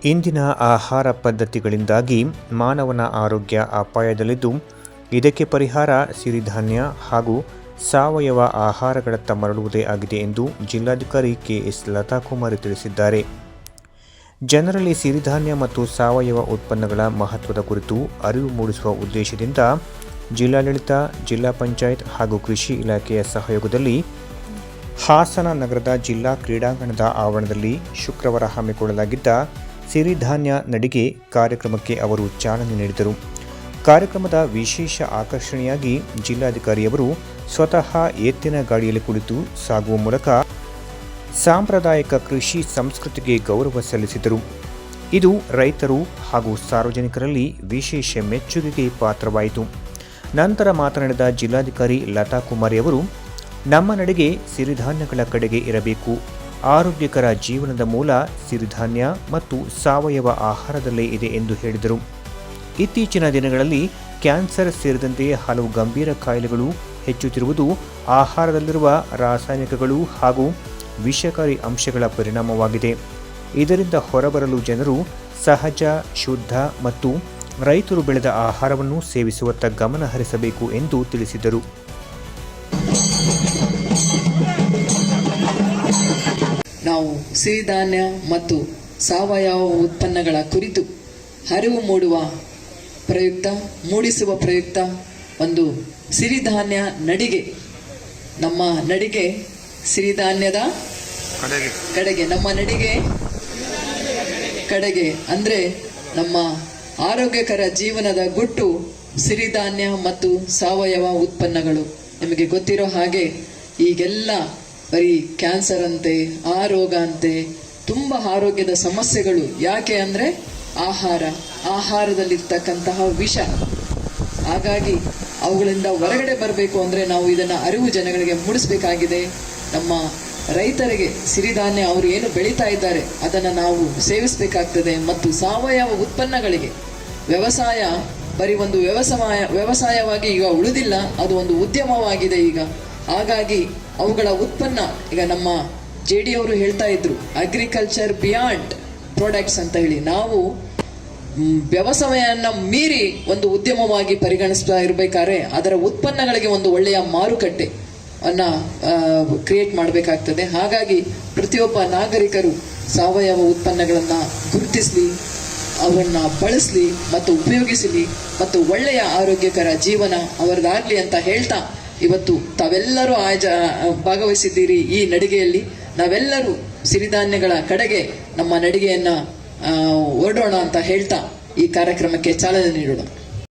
ಇಂದಿನ ಆಹಾರ ಪದ್ಧತಿಗಳಿಂದಾಗಿ ಮಾನವನ ಆರೋಗ್ಯ ಅಪಾಯದಲ್ಲಿದ್ದು, ಇದಕ್ಕೆ ಪರಿಹಾರ ಸಿರಿಧಾನ್ಯ ಹಾಗೂ ಸಾವಯವ ಆಹಾರಗಳತ್ತ ಮರಳುವುದೇ ಆಗಿದೆ ಎಂದು ಜಿಲ್ಲಾಧಿಕಾರಿ ಕೆಎಸ್ ಲತಾಕುಮಾರಿ ತಿಳಿಸಿದ್ದಾರೆ. ಜನರಲ್ಲಿ ಸಿರಿಧಾನ್ಯ ಮತ್ತು ಸಾವಯವ ಉತ್ಪನ್ನಗಳ ಮಹತ್ವದ ಕುರಿತು ಅರಿವು ಮೂಡಿಸುವ ಉದ್ದೇಶದಿಂದ ಜಿಲ್ಲಾಡಳಿತ, ಜಿಲ್ಲಾ ಪಂಚಾಯತ್ ಹಾಗೂ ಕೃಷಿ ಇಲಾಖೆಯ ಸಹಯೋಗದಲ್ಲಿ ಹಾಸನ ನಗರದ ಜಿಲ್ಲಾ ಕ್ರೀಡಾಂಗಣದ ಆವರಣದಲ್ಲಿ ಶುಕ್ರವಾರ ಹಮ್ಮಿಕೊಳ್ಳಲಾಗಿದ್ದ ಸಿರಿಧಾನ್ಯ ನಡಿಗೆ ಕಾರ್ಯಕ್ರಮಕ್ಕೆ ಅವರು ಚಾಲನೆ ನೀಡಿದರು. ಕಾರ್ಯಕ್ರಮದ ವಿಶೇಷ ಆಕರ್ಷಣೆಯಾಗಿ ಜಿಲ್ಲಾಧಿಕಾರಿಯವರು ಸ್ವತಃ ಎತ್ತಿನ ಗಾಡಿಯಲ್ಲಿ ಕುಳಿತು ಸಾಗುವ ಮೂಲಕ ಸಾಂಪ್ರದಾಯಿಕ ಕೃಷಿ ಸಂಸ್ಕೃತಿಗೆ ಗೌರವ ಸಲ್ಲಿಸಿದರು. ಇದು ರೈತರು ಹಾಗೂ ಸಾರ್ವಜನಿಕರಲ್ಲಿ ವಿಶೇಷ ಮೆಚ್ಚುಗೆಗೆ ಪಾತ್ರವಾಯಿತು. ನಂತರ ಮಾತನಾಡಿದ ಜಿಲ್ಲಾಧಿಕಾರಿ ಲತಾಕುಮಾರಿ ಅವರು, ನಮ್ಮ ನಡೆಗೆ ಸಿರಿಧಾನ್ಯಗಳ ಕಡೆಗೆ ಇರಬೇಕು. ಆರೋಗ್ಯಕರ ಜೀವನದ ಮೂಲ ಸಿರಿಧಾನ್ಯ ಮತ್ತು ಸಾವಯವ ಆಹಾರದಲ್ಲೇ ಇದೆ ಎಂದು ಹೇಳಿದರು. ಇತ್ತೀಚಿನ ದಿನಗಳಲ್ಲಿ ಕ್ಯಾನ್ಸರ್ ಸೇರಿದಂತೆ ಹಲವು ಗಂಭೀರ ಕಾಯಿಲೆಗಳು ಹೆಚ್ಚುತ್ತಿರುವುದು ಆಹಾರದಲ್ಲಿರುವ ರಾಸಾಯನಿಕಗಳು ಹಾಗೂ ವಿಷಕಾರಿ ಅಂಶಗಳ ಪರಿಣಾಮವಾಗಿದೆ. ಇದರಿಂದ ಹೊರಬರಲು ಜನರು ಸಹಜ, ಶುದ್ಧ ಮತ್ತು ರೈತರು ಬೆಳೆದ ಆಹಾರವನ್ನು ಸೇವಿಸುವತ್ತ ಗಮನ ಹರಿಸಬೇಕು ಎಂದು ತಿಳಿಸಿದರು. ನಾವು ಸಿರಿಧಾನ್ಯ ಮತ್ತು ಸಾವಯವ ಉತ್ಪನ್ನಗಳ ಕುರಿತು ಅರಿವು ಮೂಡಿಸುವ ಪ್ರಯುಕ್ತ ಒಂದು ಸಿರಿಧಾನ್ಯ ನಡಿಗೆ, ನಮ್ಮ ನಡಿಗೆ ಸಿರಿಧಾನ್ಯದ ಕಡೆಗೆ, ನಮ್ಮ ನಡಿಗೆ ಕಡೆಗೆ ಅಂದರೆ ನಮ್ಮ ಆರೋಗ್ಯಕರ ಜೀವನದ ಗುಟ್ಟು ಸಿರಿಧಾನ್ಯ ಮತ್ತು ಸಾವಯವ ಉತ್ಪನ್ನಗಳು. ನಿಮಗೆ ಗೊತ್ತಿರೋ ಹಾಗೆ ಈಗೆಲ್ಲ ಬರೀ ಕ್ಯಾನ್ಸರ್ ಅಂತೆ, ಆ ರೋಗ ಅಂತೆ, ತುಂಬ ಆರೋಗ್ಯದ ಸಮಸ್ಯೆಗಳು. ಯಾಕೆ ಅಂದರೆ ಆಹಾರದಲ್ಲಿರ್ತಕ್ಕಂತಹ ವಿಷ. ಹಾಗಾಗಿ ಅವುಗಳಿಂದ ಹೊರಗಡೆ ಬರಬೇಕು ಅಂದರೆ ನಾವು ಇದನ್ನು ಅರಿವು ಜನಗಳಿಗೆ ಮೂಡಿಸಬೇಕಾಗಿದೆ. ನಮ್ಮ ರೈತರಿಗೆ ಸಿರಿಧಾನ್ಯ ಅವರು ಏನು ಬೆಳೀತಾ ಇದ್ದಾರೆ ಅದನ್ನು ನಾವು ಸೇವಿಸಬೇಕಾಗ್ತದೆ. ಮತ್ತು ಸಾವಯವ ಉತ್ಪನ್ನಗಳಿಗೆ ವ್ಯವಸಾಯ ಬರೀ ಒಂದು ವ್ಯವಸಾಯವಾಗಿ ಈಗ ಉಳಿದಿಲ್ಲ, ಅದು ಒಂದು ಉದ್ಯಮವಾಗಿದೆ ಈಗ. ಹಾಗಾಗಿ ಅವುಗಳ ಉತ್ಪನ್ನ, ಈಗ ನಮ್ಮ JD ಅವರು ಹೇಳ್ತಾ ಇದ್ರು, ಅಗ್ರಿಕಲ್ಚರ್ ಬಿಯಾಂಡ್ ಪ್ರಾಡಕ್ಟ್ಸ್ ಅಂತ ಹೇಳಿ, ನಾವು ವ್ಯವಸಾಯವನ್ನು ಮೀರಿ ಒಂದು ಉದ್ಯಮವಾಗಿ ಪರಿಗಣಿಸ್ತಾ ಇರಬೇಕಾದ್ರೆ ಅದರ ಉತ್ಪನ್ನಗಳಿಗೆ ಒಂದು ಒಳ್ಳೆಯ ಮಾರುಕಟ್ಟೆ ಅನ್ನ ಕ್ರಿಯೇಟ್ ಮಾಡಬೇಕಾಗ್ತದೆ. ಹಾಗಾಗಿ ಪ್ರತಿಯೊಬ್ಬ ನಾಗರಿಕರು ಸಾವಯವ ಉತ್ಪನ್ನಗಳನ್ನು ಗುರುತಿಸಲಿ, ಅವನ್ನ ಬಳಸಲಿ ಮತ್ತು ಉಪಯೋಗಿಸಲಿ ಮತ್ತು ಒಳ್ಳೆಯ ಆರೋಗ್ಯಕರ ಜೀವನ ಅವರದಾಗಲಿ ಅಂತ ಹೇಳ್ತಾ, ಇವತ್ತು ತಾವೆಲ್ಲರೂ ಭಾಗವಹಿಸಿದ್ದೀರಿ ಈ ನಡಿಗೆಯಲ್ಲಿ. ನಾವೆಲ್ಲರೂ ಸಿರಿಧಾನ್ಯಗಳ ಕಡೆಗೆ ನಮ್ಮ ನಡಿಗೆಯನ್ನ ಹೊರಡೋಣ ಅಂತ ಹೇಳ್ತಾ ಈ ಕಾರ್ಯಕ್ರಮಕ್ಕೆ ಚಾಲನೆ ನೀಡೋಣ.